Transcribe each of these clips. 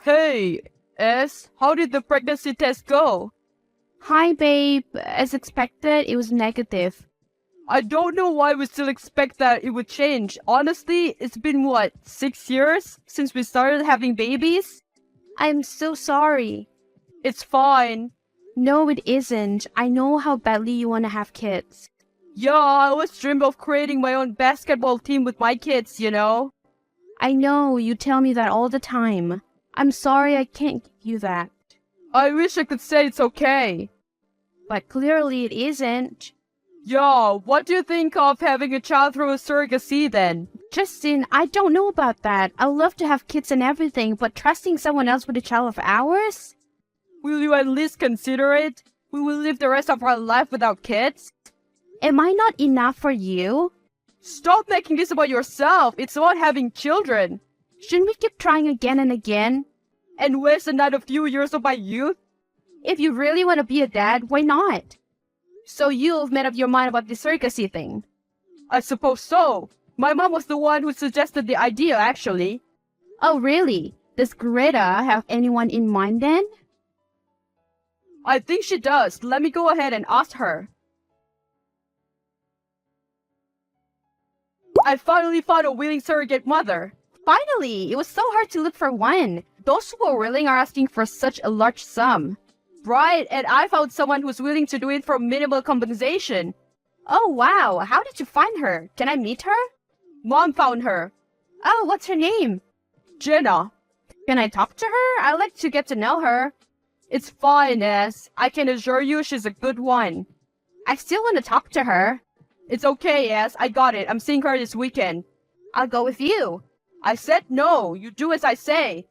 Hey, S, how did the pregnancy test go? Hi, babe. As expected, it was negative. I don't know why we still expect that it would change. Honestly, it's been what, 6 years since we started having babies? I'm so sorry. It's fine. No, it isn't. I know how badly you want to have kids. Yeah, I always dreamed of creating my own basketball team with my kids, you know? I know, you tell me that all the time. I'm sorry I can't give you that. I wish I could say it's okay. But clearly it isn't. Yeah, what do you think of having a child through a surrogacy then? Justin, I don't know about that. I love to have kids and everything, but trusting someone else with a child of ours? Will you at least consider it? We will live the rest of our life without kids? Am I not enough for you? Stop making this about yourself. It's about having children. Shouldn't we keep trying again and again? And waste another few years of my youth? If you really want to be a dad, why not? So you've made up your mind about the surrogacy thing? I suppose so. My mom was the one who suggested the idea, actually. Oh, really? Does Greta have anyone in mind then? I think she does. Let me go ahead and ask her. I finally found a willing surrogate mother. Finally! It was so hard to look for one. Those who are willing are asking for such a large sum. Right, and I found someone who's willing to do it for minimal compensation. Oh, wow. How did you find her? Can I meet her? Mom found her. Oh, what's her name? Jenna. Can I talk to her? I'd like to get to know her. It's fine, S. I can assure you she's a good one. I still want to talk to her. It's okay, S. I got it. I'm seeing her this weekend. I'll go with you. I said no. You do as I say.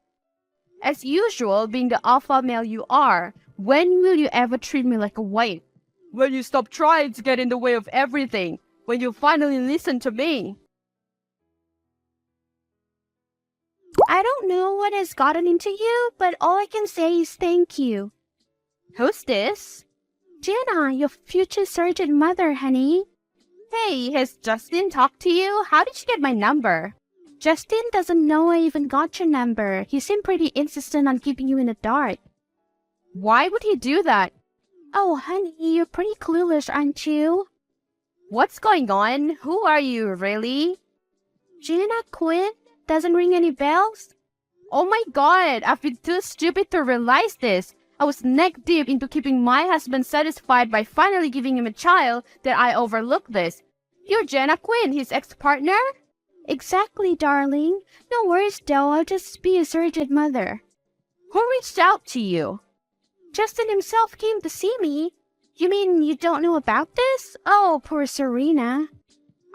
As usual, being the alpha male you are, when will you ever treat me like a wife? When you stop trying to get in the way of everything. When you finally listen to me. I don't know what has gotten into you, but all I can say is thank you. Who's this? Jenna, your future surrogate mother, honey. Hey, has Justin talked to you? How did you get my number? Justin doesn't know I even got your number. He seemed pretty insistent on keeping you in the dark. Why would he do that? Oh, honey, you're pretty clueless, aren't you? What's going on? Who are you, really? Jenna Quinn? Doesn't ring any bells? Oh my god, I've been too stupid to realize this. I was neck deep into keeping my husband satisfied by finally giving him a child that I overlooked this. You're Jenna Quinn, his ex-partner? Exactly, darling. No worries, though. I'll just be a surrogate mother. Who reached out to you? Justin himself came to see me. You mean you don't know about this? Oh, poor Serena.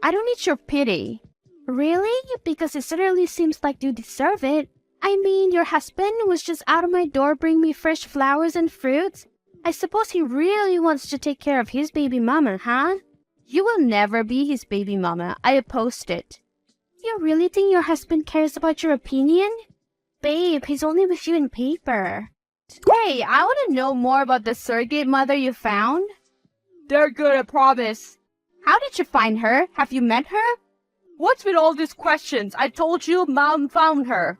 I don't need your pity. Really? Because it certainly seems like you deserve it. I mean, your husband was just out of my door bringing me fresh flowers and fruits. I suppose he really wants to take care of his baby mama, huh? You will never be his baby mama. I opposed it. You really think your husband cares about your opinion? Babe, he's only with you in paper. Hey, I want to know more about the surrogate mother you found. They're good, I promise. How did you find her? Have you met her? What's with all these questions? I told you Mom found her.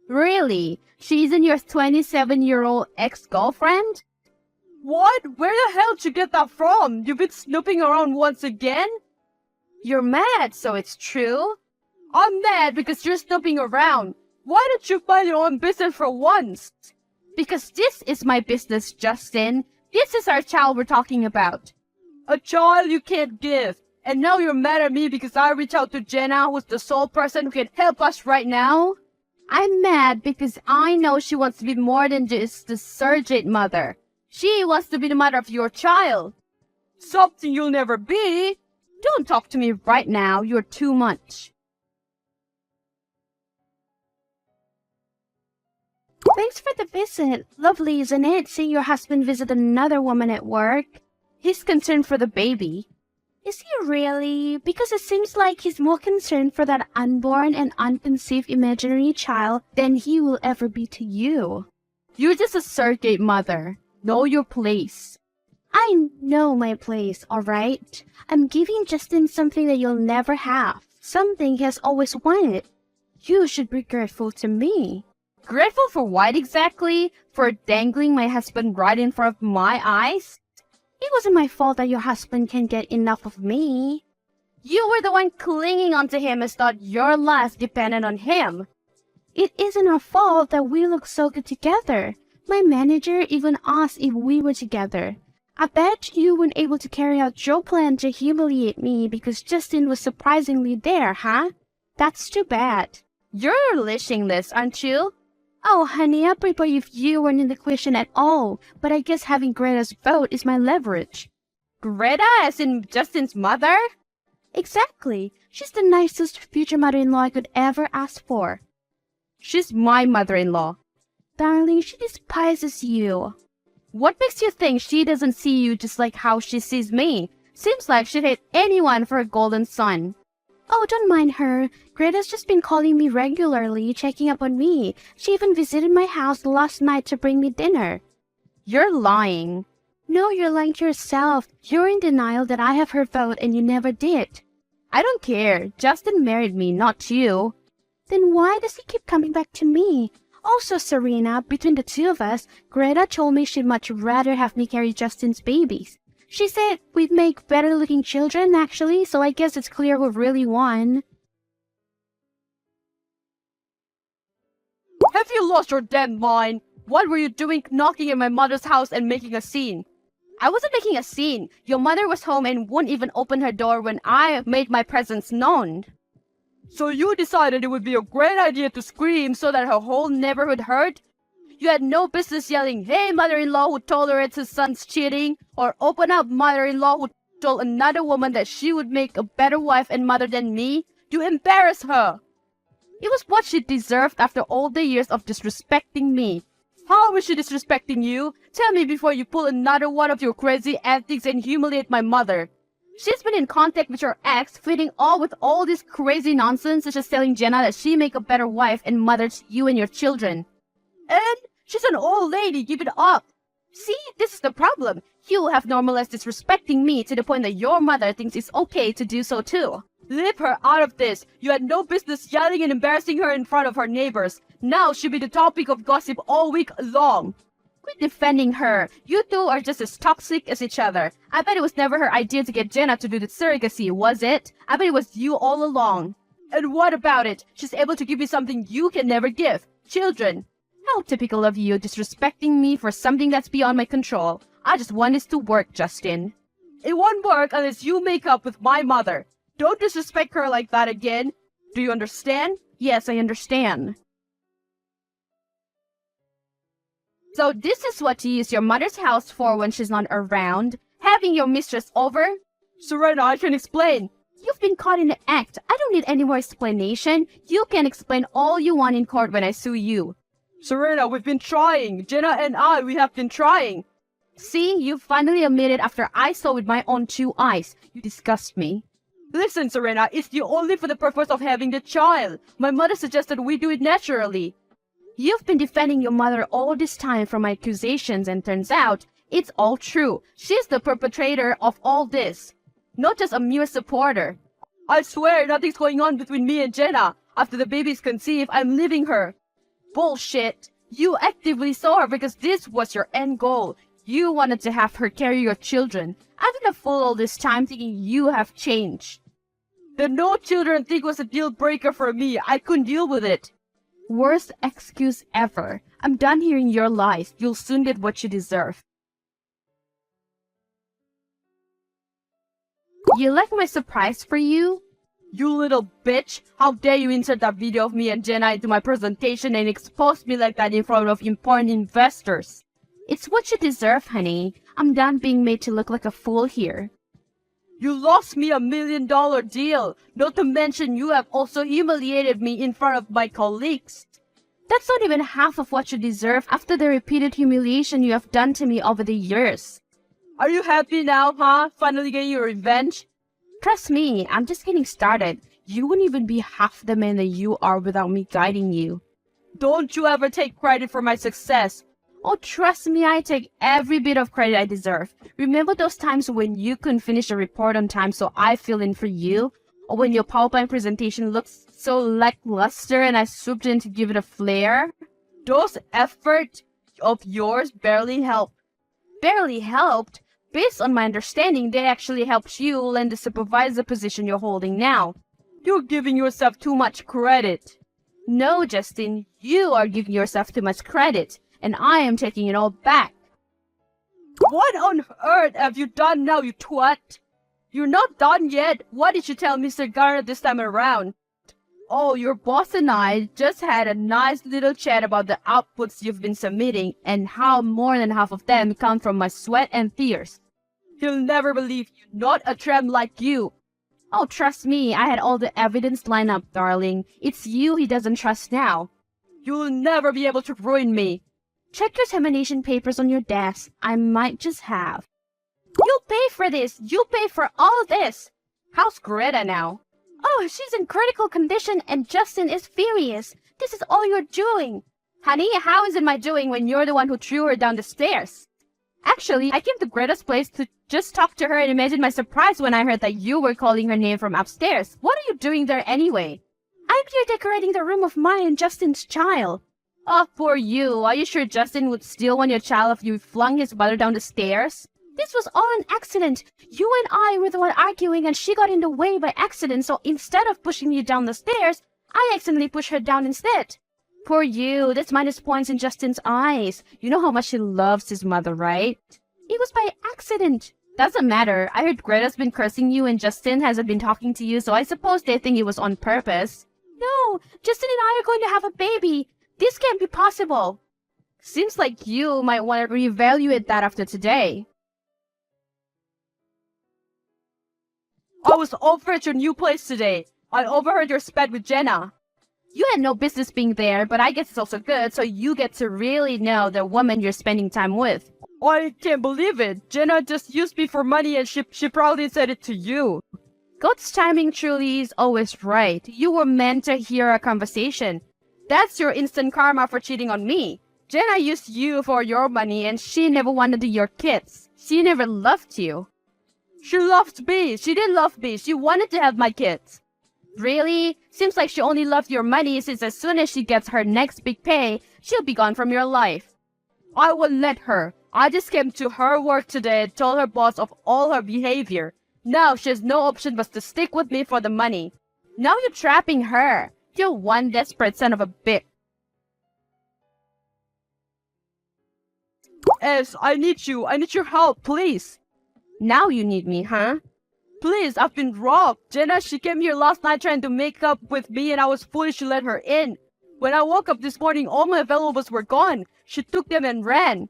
Really? She isn't your 27-year-old ex-girlfriend? What? Where the hell did you get that from? You've been snooping around once again? You're mad, so it's true. I'm mad because you're snooping around. Why don't you mind your own business for once? Because this is my business, Justin. This is our child we're talking about. A child you can't give. And now you're mad at me because I reached out to Jenna, who's the sole person who can help us right now? I'm mad because I know she wants to be more than just the surrogate mother. She wants to be the mother of your child. Something you'll never be. Don't talk to me right now. You're too much. Thanks for the visit. Lovely, isn't it, seeing your husband visit another woman at work? He's concerned for the baby. Is he really? Because it seems like he's more concerned for that unborn and unconceived imaginary child than he will ever be to you. You're just a surrogate mother. Know your place. I know my place, alright? I'm giving Justin something that you'll never have. Something he has always wanted. You should be grateful to me. Grateful for what exactly? For dangling my husband right in front of my eyes? It wasn't my fault that your husband can't get enough of me. You were the one clinging onto him as thought your life depended on him. It isn't our fault that we look so good together. My manager even asked if we were together. I bet you weren't able to carry out your plan to humiliate me because Justin was surprisingly there, huh? That's too bad. You're relishing this, aren't you? Oh, honey, I'd prefer if you weren't in the question at all, but I guess having Greta's vote is my leverage. Greta, as in Justin's mother? Exactly. She's the nicest future mother-in-law I could ever ask for. She's my mother-in-law. Darling, she despises you. What makes you think she doesn't see you just like how she sees me? Seems like she'd hate anyone for a golden son. Oh, don't mind her. Greta's just been calling me regularly, checking up on me. She even visited my house last night to bring me dinner. You're lying. No, you're lying to yourself. You're in denial that I have her vote and you never did. I don't care. Justin married me, not you. Then why does he keep coming back to me? Also, Serena, between the two of us, Greta told me she'd much rather have me carry Justin's babies. She said we'd make better-looking children, actually, so I guess it's clear who really won. Have you lost your damn mind? What were you doing knocking at my mother's house and making a scene? I wasn't making a scene. Your mother was home and wouldn't even open her door when I made my presence known. So you decided it would be a great idea to scream so that her whole neighborhood heard? You had no business yelling, "Hey, mother-in-law who tolerates his son's cheating," or "Open up, mother-in-law who told another woman that she would make a better wife and mother than me." You embarrassed her. It was what she deserved after all the years of disrespecting me. How was she disrespecting you? Tell me before you pull another one of your crazy antics and humiliate my mother. She's been in contact with your ex, fitting all with all this crazy nonsense, such as telling Jenna that she make a better wife and mother to you and your children. And she's an old lady, give it up. See, this is the problem. You have normalized disrespecting me to the point that your mother thinks it's okay to do so too. Leave her out of this. You had no business yelling and embarrassing her in front of her neighbors. Now she'll be the topic of gossip all week long. Quit defending her. You two are just as toxic as each other. I bet it was never her idea to get Jenna to do the surrogacy, was it? I bet it was you all along. And what about it? She's able to give you something you can never give. Children. How typical of you, disrespecting me for something that's beyond my control. I just want this to work, Justin. It won't work unless you make up with my mother. Don't disrespect her like that again. Do you understand? Yes, I understand. So this is what you use your mother's house for when she's not around? Having your mistress over? Serena, I can explain. You've been caught in the act. I don't need any more explanation. You can explain all you want in court when I sue you. Serena, we've been trying. Jenna and we have been trying. See, you finally admitted after I saw with my own 2 eyes. You disgust me. Listen, Serena, it's only for the purpose of having the child. My mother suggested we do it naturally. You've been defending your mother all this time from my accusations, and turns out it's all true. She's the perpetrator of all this, not just a mere supporter. I swear nothing's going on between me and Jenna. After the baby's conceived, I'm leaving her. Bullshit. You actively saw her because this was your end goal. You wanted to have her carry your children. I've been a fool all this time thinking you have changed. The no children thing was a deal breaker for me. I couldn't deal with it. Worst excuse ever. I'm done hearing your lies. You'll soon get what you deserve. You like my surprise for you? You little bitch! How dare you insert that video of me and Jenna into my presentation and expose me like that in front of important investors? It's what you deserve, honey. I'm done being made to look like a fool here. You lost me $1 million deal. Not to mention you have also humiliated me in front of my colleagues. That's not even half of what you deserve after the repeated humiliation you have done to me over the years. Are you happy now, huh? Finally getting your revenge? Trust me, I'm just getting started. You wouldn't even be half the man that you are without me guiding you. Don't you ever take credit for my success. Oh, trust me, I take every bit of credit I deserve. Remember those times when you couldn't finish a report on time so I fill in for you? Or when your PowerPoint presentation looks so lackluster and I swooped in to give it a flair? Those efforts of yours barely helped. Barely helped? Based on my understanding, they actually helped you land the supervisor position you're holding now. You're giving yourself too much credit. No, Justin, you are giving yourself too much credit, and I am taking it all back. What on earth have you done now, you twat? You're not done yet. What did you tell Mr. Garner this time around? Oh, your boss and I just had a nice little chat about the outputs you've been submitting and how more than half of them come from my sweat and tears. He'll never believe you, not a tramp like you. Oh, trust me, I had all the evidence lined up, darling. It's you he doesn't trust now. You'll never be able to ruin me. Check your termination papers on your desk. I might just have. You'll pay for this. You'll pay for all this. How's Greta now? Oh, she's in critical condition and Justin is furious. This is all you're doing. Honey, how is it my doing when you're the one who threw her down the stairs? Actually, I came to Greta's place to just talk to her and imagine my surprise when I heard that you were calling her name from upstairs. What are you doing there anyway? I'm here decorating the room of mine and Justin's child. Oh, poor you. Are you sure Justin would still want your child if you flung his mother down the stairs? This was all an accident. You and I were the one arguing and she got in the way by accident, so instead of pushing you down the stairs, I accidentally pushed her down instead. Poor you. That's minus points in Justin's eyes. You know how much he loves his mother, right? It was by accident. Doesn't matter. I heard Greta's been cursing you and Justin hasn't been talking to you, so I suppose they think it was on purpose. No, Justin and I are going to have a baby. This can't be possible. Seems like you might want to reevaluate that after today. I was over at your new place today. I overheard your spat with Jenna. You had no business being there, but I guess it's also good, so you get to really know the woman you're spending time with. I can't believe it. Jenna just used me for money and she probably said it to you. God's timing truly is always right. You were meant to hear our conversation. That's your instant karma for cheating on me. Jenna used you for your money and she never wanted your kids. She never loved you. She loved me. She didn't love me. She wanted to have my kids. Really? Seems like she only loved your money since as soon as she gets her next big pay, she'll be gone from your life. I won't let her. I just came to her work today and told her boss of all her behavior. Now she has no option but to stick with me for the money. Now you're trapping her. You're one desperate son of a bitch. Es, I need you. I need your help, please. Now you need me, huh? Please, I've been robbed. Jenna, she came here last night trying to make up with me and I was foolish to let her in. When I woke up this morning, all my valuables were gone. She took them and ran.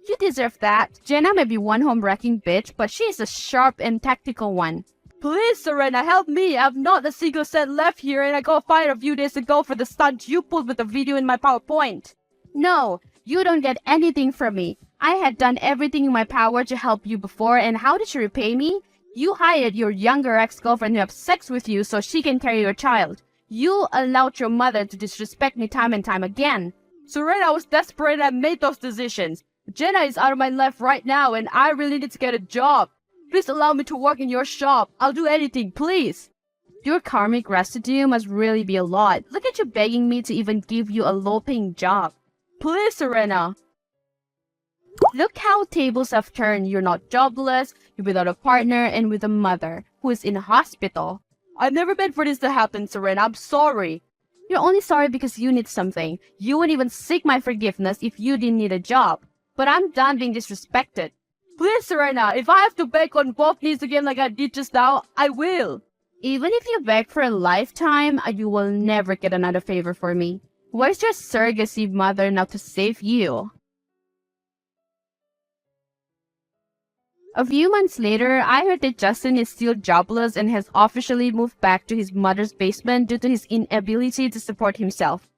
You deserve that. Jenna may be one home-wrecking bitch, but she is a sharp and tactical one. Please, Serena, help me. I have not a single cent left here and I got fired a few days ago for the stunt you pulled with the video in my PowerPoint. No, you don't get anything from me. I had done everything in my power to help you before, and how did you repay me? You hired your younger ex-girlfriend to have sex with you so she can carry your child. You allowed your mother to disrespect me time and time again. Serena, I was desperate and I made those decisions. Jenna is out of my life right now and I really need to get a job. Please allow me to work in your shop. I'll do anything, please. Your karmic residue must really be a lot. Look at you begging me to even give you a low-paying job. Please, Serena. Look how tables have turned. You're not jobless, you're without a partner, and with a mother who is in a hospital. I never meant for this to happen, Serena. I'm sorry. You're only sorry because you need something. You wouldn't even seek my forgiveness if you didn't need a job. But I'm done being disrespected. Please, Serena, if I have to beg on both knees again like I did just now, I will. Even if you beg for a lifetime, you will never get another favor for me. Where's your surrogacy mother now to save you? A few months later, I heard that Justin is still jobless and has officially moved back to his mother's basement due to his inability to support himself.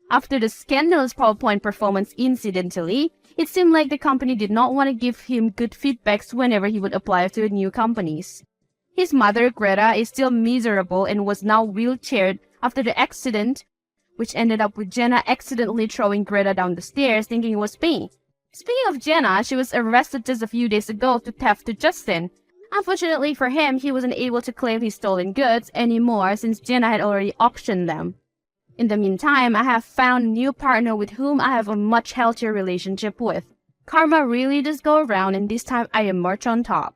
After the scandalous PowerPoint performance incidentally, it seemed like the company did not want to give him good feedbacks whenever he would apply to new companies. His mother, Greta, is still miserable and was now wheelchaired after the accident, which ended up with Jenna accidentally throwing Greta down the stairs thinking it was me. Speaking of Jenna, she was arrested just a few days ago to theft to Justin. Unfortunately for him, he wasn't able to claim his stolen goods anymore since Jenna had already auctioned them. In the meantime, I have found a new partner with whom I have a much healthier relationship with. Karma really does go around, and this time I emerge on top.